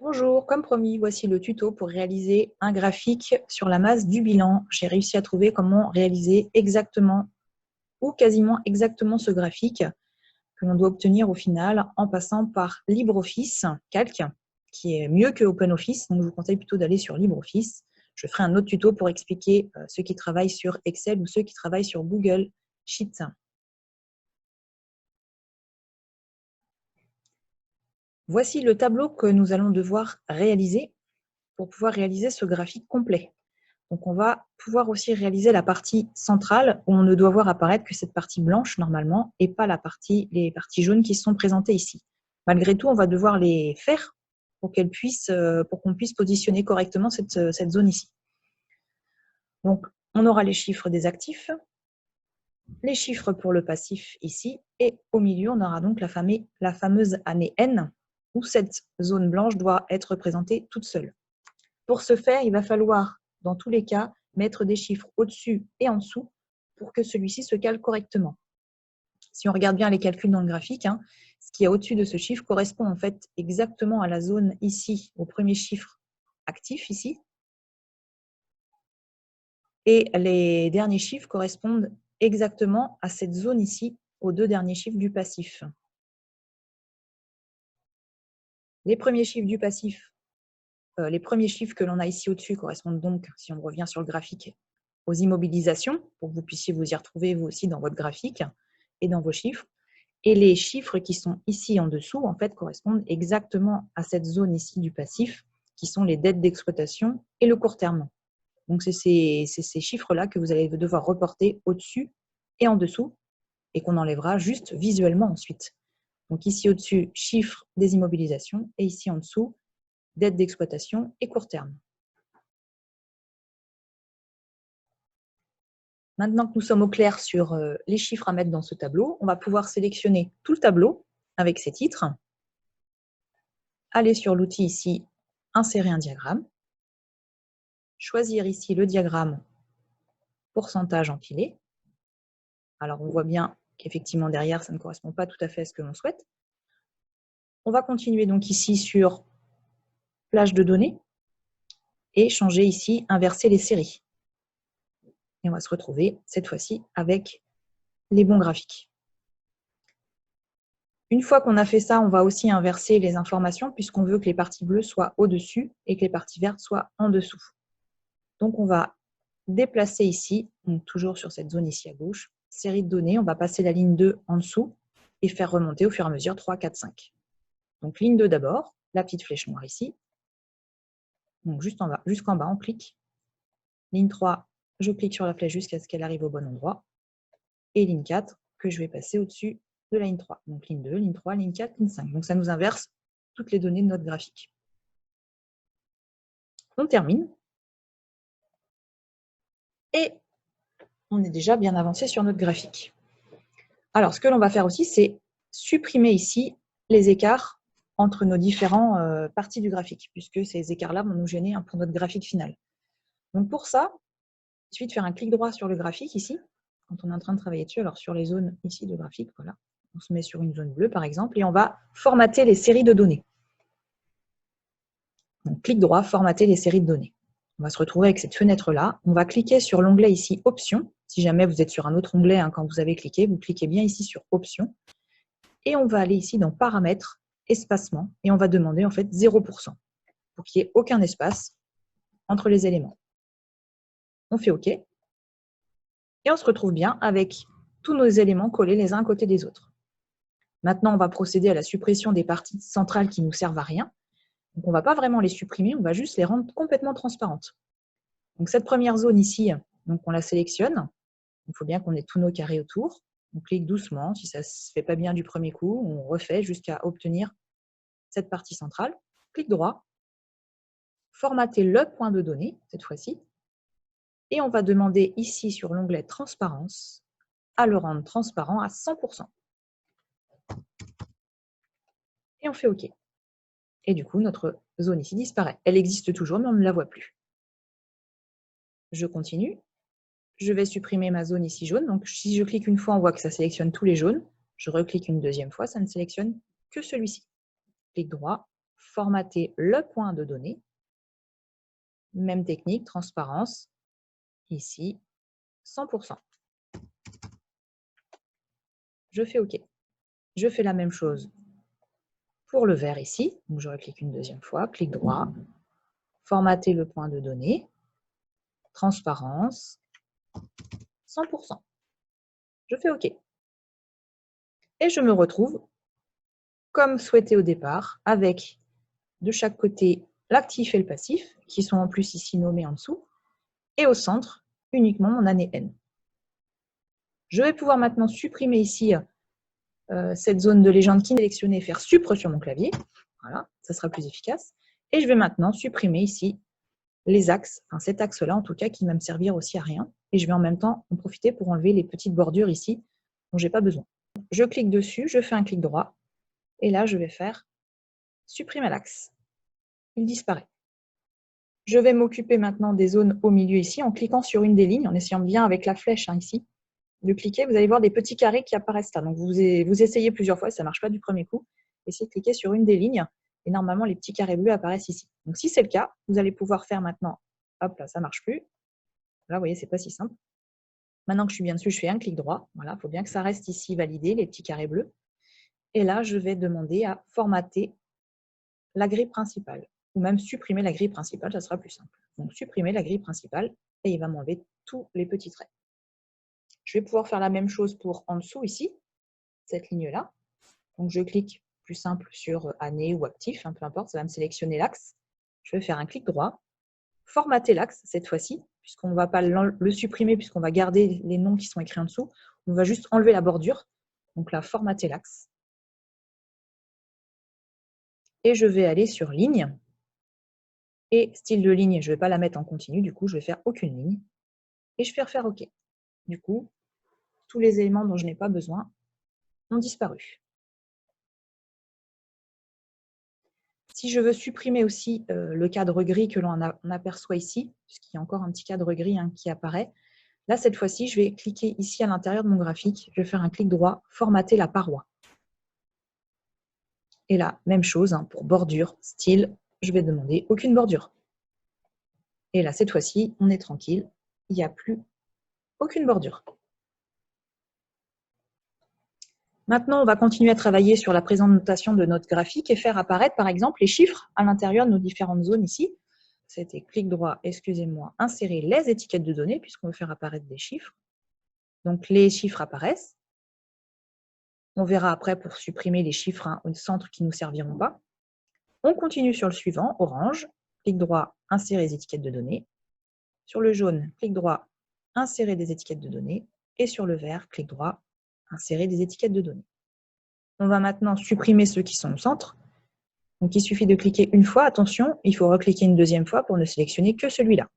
Bonjour, comme promis, voici le tuto pour réaliser un graphique sur la masse du bilan. J'ai réussi à trouver comment réaliser exactement ou quasiment exactement ce graphique que l'on doit obtenir au final en passant par LibreOffice Calc, qui est mieux que OpenOffice, donc je vous conseille plutôt d'aller sur LibreOffice. Je ferai un autre tuto pour expliquer ceux qui travaillent sur Excel ou ceux qui travaillent sur Google Sheets. Voici le tableau que nous allons devoir réaliser pour pouvoir réaliser ce graphique complet. Donc, on va pouvoir aussi réaliser la partie centrale où on ne doit voir apparaître que cette partie blanche normalement et pas les parties jaunes qui sont présentées ici. Malgré tout, on va devoir les faire pour qu'on puisse positionner correctement cette zone ici. Donc, on aura les chiffres des actifs, les chiffres pour le passif ici, et au milieu, on aura donc la fameuse année N, où cette zone blanche doit être représentée toute seule. Pour ce faire, il va falloir, dans tous les cas, mettre des chiffres au-dessus et en dessous pour que celui-ci se cale correctement. Si on regarde bien les calculs dans le graphique, ce qui est au-dessus de ce chiffre correspond en fait exactement à la zone ici, au premier chiffre actif ici, et les derniers chiffres correspondent exactement à cette zone ici, aux deux derniers chiffres du passif. Les premiers chiffres du passif, les premiers chiffres que l'on a ici au-dessus correspondent donc, si on revient sur le graphique, aux immobilisations, pour que vous puissiez vous y retrouver vous aussi dans votre graphique et dans vos chiffres. Et les chiffres qui sont ici en dessous, en fait, correspondent exactement à cette zone ici du passif, qui sont les dettes d'exploitation et le court terme. Donc, c'est ces chiffres-là que vous allez devoir reporter au-dessus et en dessous, et qu'on enlèvera juste visuellement ensuite. Donc, ici au-dessus, chiffres des immobilisations, et ici en dessous, dettes d'exploitation et court terme. Maintenant que nous sommes au clair sur les chiffres à mettre dans ce tableau, on va pouvoir sélectionner tout le tableau avec ses titres, aller sur l'outil ici, insérer un diagramme, choisir ici le diagramme pourcentage empilé. Alors on voit bien qu'effectivement derrière, ça ne correspond pas tout à fait à ce que l'on souhaite. On va continuer donc ici sur plage de données et changer ici, inverser les séries. Et on va se retrouver cette fois-ci avec les bons graphiques. Une fois qu'on a fait ça, on va aussi inverser les informations puisqu'on veut que les parties bleues soient au-dessus et que les parties vertes soient en dessous. Donc, on va déplacer ici, donc toujours sur cette zone ici à gauche, série de données, on va passer la ligne 2 en dessous et faire remonter au fur et à mesure 3, 4, 5. Donc, ligne 2 d'abord, la petite flèche noire ici. Donc, juste en bas, jusqu'en bas, on clique. Ligne 3, je clique sur la flèche jusqu'à ce qu'elle arrive au bon endroit. Et ligne 4, que je vais passer au-dessus de la ligne 3. Donc ligne 2, ligne 3, ligne 4, ligne 5. Donc ça nous inverse toutes les données de notre graphique. On termine. Et on est déjà bien avancé sur notre graphique. Alors, ce que l'on va faire aussi, c'est supprimer ici les écarts entre nos différentes parties du graphique, puisque ces écarts-là vont nous gêner pour notre graphique final. Donc pour ça, il suffit de faire un clic droit sur le graphique ici, quand on est en train de travailler dessus. Alors sur les zones ici de graphique, voilà. On se met sur une zone bleue, par exemple, et on va formater les séries de données. Donc, clic droit, formater les séries de données. On va se retrouver avec cette fenêtre-là. On va cliquer sur l'onglet ici, Options. Si jamais vous êtes sur un autre onglet, quand vous avez cliqué, vous cliquez bien ici sur Options. Et on va aller ici dans Paramètres, Espacement, et on va demander en fait 0%, pour qu'il n'y ait aucun espace entre les éléments. On fait OK. Et on se retrouve bien avec tous nos éléments collés les uns à côté des autres. Maintenant, on va procéder à la suppression des parties centrales qui ne nous servent à rien. Donc, on ne va pas vraiment les supprimer, on va juste les rendre complètement transparentes. Donc, cette première zone ici, donc on la sélectionne. Il faut bien qu'on ait tous nos carrés autour. On clique doucement. Si ça ne se fait pas bien du premier coup, on refait jusqu'à obtenir cette partie centrale. Clic droit, formater le point de données, cette fois-ci. Et on va demander ici sur l'onglet Transparence à le rendre transparent à 100%. Et on fait OK. Et du coup, notre zone ici disparaît. Elle existe toujours, mais on ne la voit plus. Je continue. Je vais supprimer ma zone ici jaune. Donc, si je clique une fois, on voit que ça sélectionne tous les jaunes. Je reclique une deuxième fois, ça ne sélectionne que celui-ci. Clic droit, formater le point de données. Même technique, transparence, ici, 100%. Je fais OK. Je fais la même chose pour le vert ici. Donc je reclique une deuxième fois, clic droit, formater le point de données, transparence, 100%. Je fais OK. Et je me retrouve, comme souhaité au départ, avec de chaque côté l'actif et le passif, qui sont en plus ici nommés en dessous, et au centre, uniquement mon année N. Je vais pouvoir maintenant supprimer ici cette zone de légende qui est sélectionnée et faire supre sur mon clavier. Voilà, ça sera plus efficace. Et je vais maintenant supprimer ici les axes, enfin cet axe-là en tout cas, qui va me servir aussi à rien. Et je vais en même temps en profiter pour enlever les petites bordures ici dont je n'ai pas besoin. Je clique dessus, je fais un clic droit, et là je vais faire supprimer l'axe. Il disparaît. Je vais m'occuper maintenant des zones au milieu ici en cliquant sur une des lignes, en essayant bien avec la flèche ici de cliquer. Vous allez voir des petits carrés qui apparaissent là. Donc vous essayez plusieurs fois, ça ne marche pas du premier coup. Essayez de cliquer sur une des lignes et normalement les petits carrés bleus apparaissent ici. Donc si c'est le cas, vous allez pouvoir faire maintenant, hop là, ça ne marche plus. Là, vous voyez, ce n'est pas si simple. Maintenant que je suis bien dessus, je fais un clic droit. Voilà, il faut bien que ça reste ici validé, les petits carrés bleus. Et là, je vais demander à formater la grille principale, ou même supprimer la grille principale, ça sera plus simple. Donc supprimer la grille principale, et il va m'enlever tous les petits traits. Je vais pouvoir faire la même chose pour en dessous ici, cette ligne-là. Donc je clique, plus simple, sur année ou actif, peu importe, ça va me sélectionner l'axe. Je vais faire un clic droit, formater l'axe cette fois-ci, puisqu'on ne va pas le supprimer, puisqu'on va garder les noms qui sont écrits en dessous. On va juste enlever la bordure. Donc là, formater l'axe. Et je vais aller sur ligne. Et style de ligne, je ne vais pas la mettre en continu, du coup, je vais faire aucune ligne. Et je vais refaire OK. Du coup, tous les éléments dont je n'ai pas besoin ont disparu. Si je veux supprimer aussi le cadre gris que l'on aperçoit ici, puisqu'il y a encore un petit cadre gris qui apparaît, là, cette fois-ci, je vais cliquer ici à l'intérieur de mon graphique. Je vais faire un clic droit, formater la paroi. Et là, même chose, pour bordure, style, je vais demander aucune bordure. Et là, cette fois-ci, on est tranquille, il n'y a plus aucune bordure. Maintenant, on va continuer à travailler sur la présentation de notre graphique et faire apparaître, par exemple, les chiffres à l'intérieur de nos différentes zones ici. C'était clic droit, excusez-moi, insérer les étiquettes de données, puisqu'on veut faire apparaître des chiffres. Donc, les chiffres apparaissent. On verra après pour supprimer les chiffres au centre qui ne nous serviront pas. On continue sur le suivant, orange, clic droit, insérer les étiquettes de données. Sur le jaune, clic droit, insérer des étiquettes de données. Et sur le vert, clic droit, insérer des étiquettes de données. On va maintenant supprimer ceux qui sont au centre. Donc, il suffit de cliquer une fois. Attention, il faut recliquer une deuxième fois pour ne sélectionner que celui-là.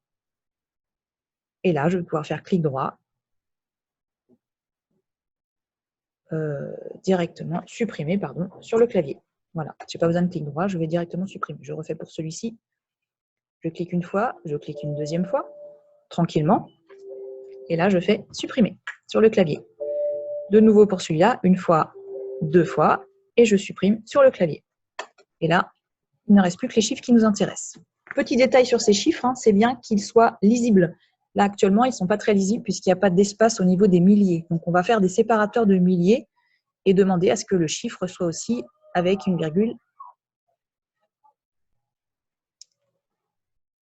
Et là, je vais pouvoir faire clic droit, directement supprimer sur le clavier. Voilà, je n'ai pas besoin de clic droit, je vais directement supprimer. Je refais pour celui-ci. Je clique une fois, je clique une deuxième fois, tranquillement. Et là, je fais supprimer sur le clavier. De nouveau pour celui-là, une fois, deux fois, et je supprime sur le clavier. Et là, il ne reste plus que les chiffres qui nous intéressent. Petit détail sur ces chiffres, c'est bien qu'ils soient lisibles. Là, actuellement, ils ne sont pas très lisibles puisqu'il n'y a pas d'espace au niveau des milliers. Donc, on va faire des séparateurs de milliers et demander à ce que le chiffre soit aussi avec une virgule.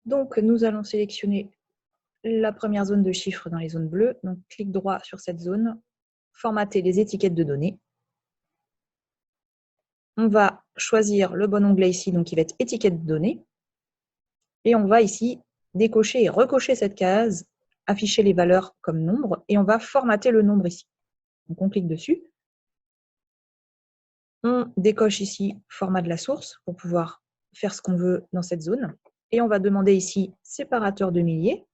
Donc, nous allons sélectionner la première zone de chiffres dans les zones bleues. Donc, clic droit sur cette zone, formater les étiquettes de données. On va choisir le bon onglet ici, donc qui va être étiquette de données. Et on va ici décocher et recocher cette case, afficher les valeurs comme nombre, et on va formater le nombre ici. Donc, on clique dessus. On décoche ici format de la source pour pouvoir faire ce qu'on veut dans cette zone. Et on va demander ici séparateur de milliers.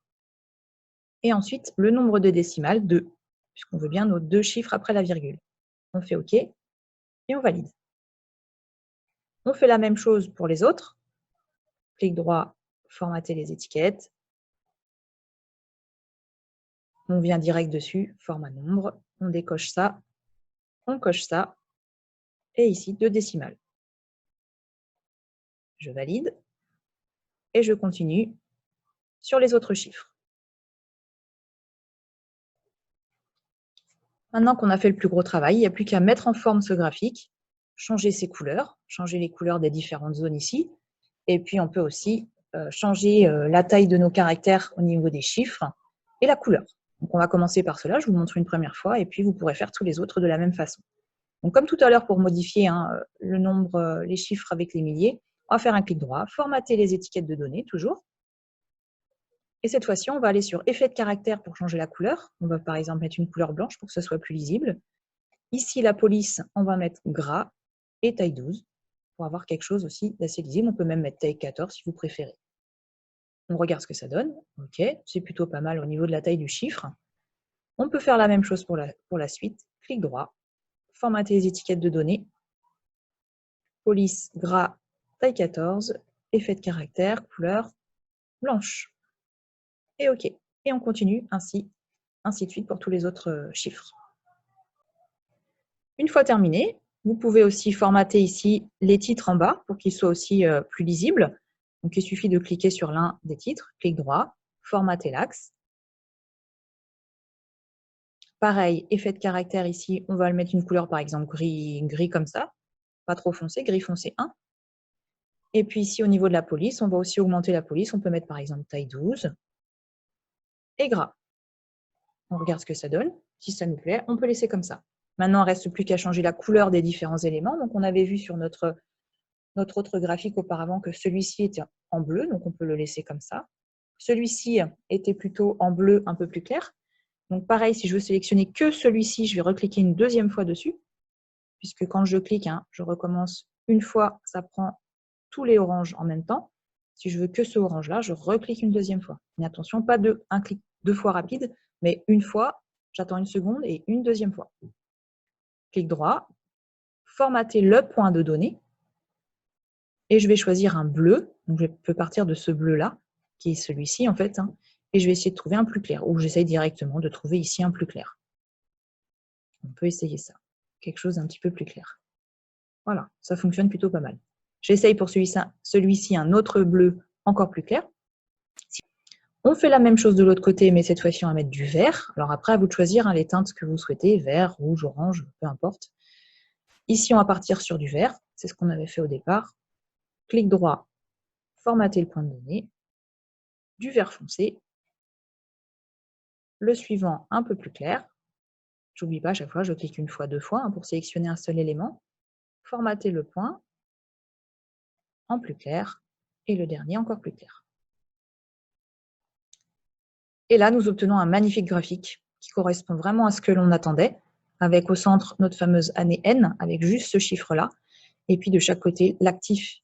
Et ensuite, le nombre de décimales, 2, puisqu'on veut bien nos 2 chiffres après la virgule. On fait OK et on valide. On fait la même chose pour les autres. Clic droit, formater les étiquettes. On vient direct dessus, format nombre. On décoche ça, on coche ça. Et ici, 2 décimales. je valide et je continue sur les autres chiffres. Maintenant qu'on a fait le plus gros travail, il n'y a plus qu'à mettre en forme ce graphique, changer ses couleurs, changer les couleurs des différentes zones ici, et puis on peut aussi changer la taille de nos caractères au niveau des chiffres et la couleur. Donc on va commencer par cela, je vous montre une première fois, et puis vous pourrez faire tous les autres de la même façon. Donc comme tout à l'heure pour modifier le nombre, les chiffres avec les milliers, on va faire un clic droit, formater les étiquettes de données, toujours. Et cette fois-ci, on va aller sur Effet de caractère pour changer la couleur. On va par exemple mettre une couleur blanche pour que ce soit plus lisible. Ici, la police, on va mettre gras et taille 12 pour avoir quelque chose aussi d'assez lisible. On peut même mettre taille 14 si vous préférez. On regarde ce que ça donne. OK, c'est plutôt pas mal au niveau de la taille du chiffre. On peut faire la même chose pour la suite. Clic droit, formater les étiquettes de données. Police, gras, taille 14, effet de caractère, couleur blanche. Et OK. Et on continue ainsi de suite pour tous les autres chiffres. Une fois terminé, vous pouvez aussi formater ici les titres en bas pour qu'ils soient aussi plus lisibles. Donc, il suffit de cliquer sur l'un des titres, clic droit, formater l'axe. Pareil, effet de caractère ici, on va le mettre une couleur par exemple gris comme ça, pas trop foncé, gris foncé 1. Et puis ici au niveau de la police, on va aussi augmenter la police, on peut mettre par exemple taille 12 et gras. On regarde ce que ça donne, si ça nous plaît, on peut laisser comme ça. Maintenant, il ne reste plus qu'à changer la couleur des différents éléments. Donc on avait vu sur notre autre graphique auparavant que celui-ci était en bleu, donc on peut le laisser comme ça. Celui-ci était plutôt en bleu un peu plus clair. Donc pareil, si je veux sélectionner que celui-ci, je vais recliquer une deuxième fois dessus, puisque quand je clique, je recommence une fois, ça prend tous les oranges en même temps. Si je veux que ce orange-là, je reclique une deuxième fois. Mais attention, pas un clic 2 fois rapide, mais une fois, j'attends une seconde et une deuxième fois. Clic droit, formater le point de données, et je vais choisir un bleu. Donc je peux partir de ce bleu-là, qui est celui-ci en fait, et je vais essayer de trouver un plus clair, ou j'essaye directement de trouver ici un plus clair. On peut essayer ça, quelque chose d'un petit peu plus clair. Voilà, ça fonctionne plutôt pas mal. J'essaye pour celui-ci un autre bleu encore plus clair. On fait la même chose de l'autre côté, mais cette fois-ci, on va mettre du vert. Alors après, à vous de choisir les teintes que vous souhaitez, vert, rouge, orange, peu importe. Ici, on va partir sur du vert. C'est ce qu'on avait fait au départ. Clic droit, formater le point de données. Du vert foncé. Le suivant, un peu plus clair. J'oublie pas, à chaque fois, je clique une fois, 2 fois pour sélectionner un seul élément. Formater le point en plus clair. Et le dernier, encore plus clair. Et là, nous obtenons un magnifique graphique qui correspond vraiment à ce que l'on attendait, avec au centre notre fameuse année N, avec juste ce chiffre-là, et puis de chaque côté, l'actif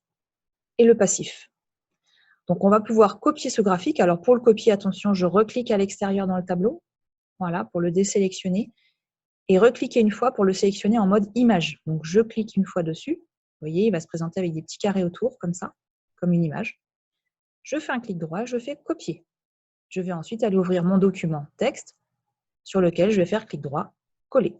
et le passif. Donc, on va pouvoir copier ce graphique. Alors, pour le copier, attention, je reclique à l'extérieur dans le tableau, voilà, pour le désélectionner, et recliquer une fois pour le sélectionner en mode image. Donc, je clique une fois dessus. Vous voyez, il va se présenter avec des petits carrés autour, comme ça, comme une image. Je fais un clic droit, je fais copier. Je vais ensuite aller ouvrir mon document texte, sur lequel je vais faire clic droit, coller.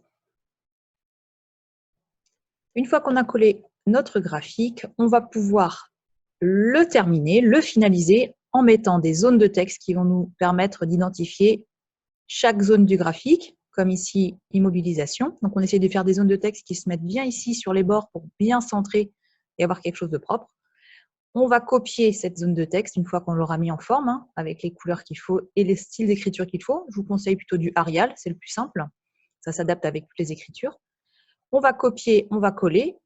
Une fois qu'on a collé notre graphique, on va pouvoir le terminer, le finaliser en mettant des zones de texte qui vont nous permettre d'identifier chaque zone du graphique, comme ici, immobilisation. Donc, on essaie de faire des zones de texte qui se mettent bien ici sur les bords pour bien centrer et avoir quelque chose de propre. On va copier cette zone de texte une fois qu'on l'aura mis en forme, avec les couleurs qu'il faut et les styles d'écriture qu'il faut. Je vous conseille plutôt du Arial, c'est le plus simple. Ça s'adapte avec toutes les écritures. On va copier, on va coller.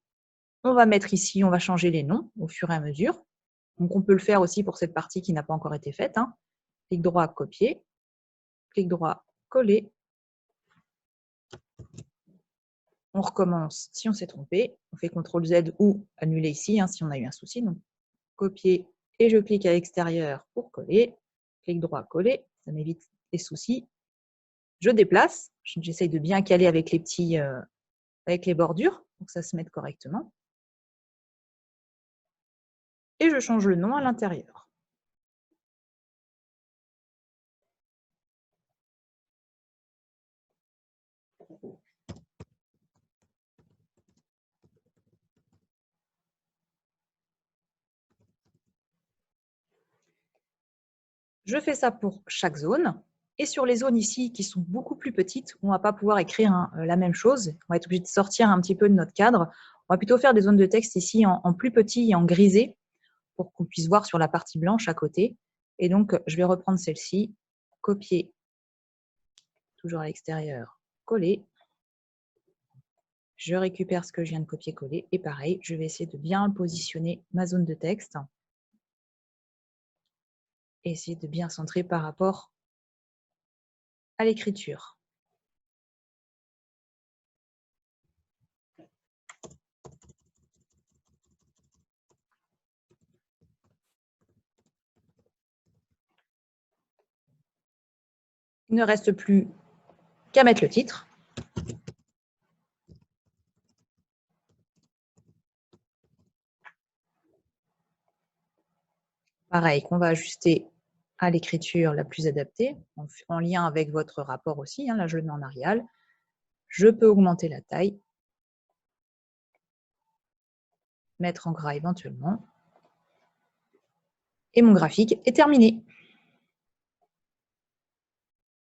On va mettre ici, on va changer les noms au fur et à mesure. Donc, on peut le faire aussi pour cette partie qui n'a pas encore été faite. Clic droit, copier. Clic droit, coller. On recommence si on s'est trompé. On fait CTRL Z ou annuler ici si on a eu un souci. Donc, copier et je clique à l'extérieur pour coller. Clic droit, coller. Ça m'évite les soucis. Je déplace. J'essaye de bien caler avec avec les bordures pour que ça se mette correctement. Et je change le nom à l'intérieur. Je fais ça pour chaque zone. Et sur les zones ici qui sont beaucoup plus petites, on ne va pas pouvoir écrire la même chose. On va être obligé de sortir un petit peu de notre cadre. On va plutôt faire des zones de texte ici en plus petit et en grisé pour qu'on puisse voir sur la partie blanche à côté. Et donc, je vais reprendre celle-ci, copier, toujours à l'extérieur, coller. Je récupère ce que je viens de copier-coller. Et pareil, je vais essayer de bien positionner ma zone de texte. Et essayer de bien centrer par rapport à l'écriture. Il ne reste plus qu'à mettre le titre. Pareil, qu'on va ajuster à l'écriture la plus adaptée, en lien avec votre rapport aussi. Là, je le mets en Arial. Je peux augmenter la taille, mettre en gras éventuellement. Et mon graphique est terminé.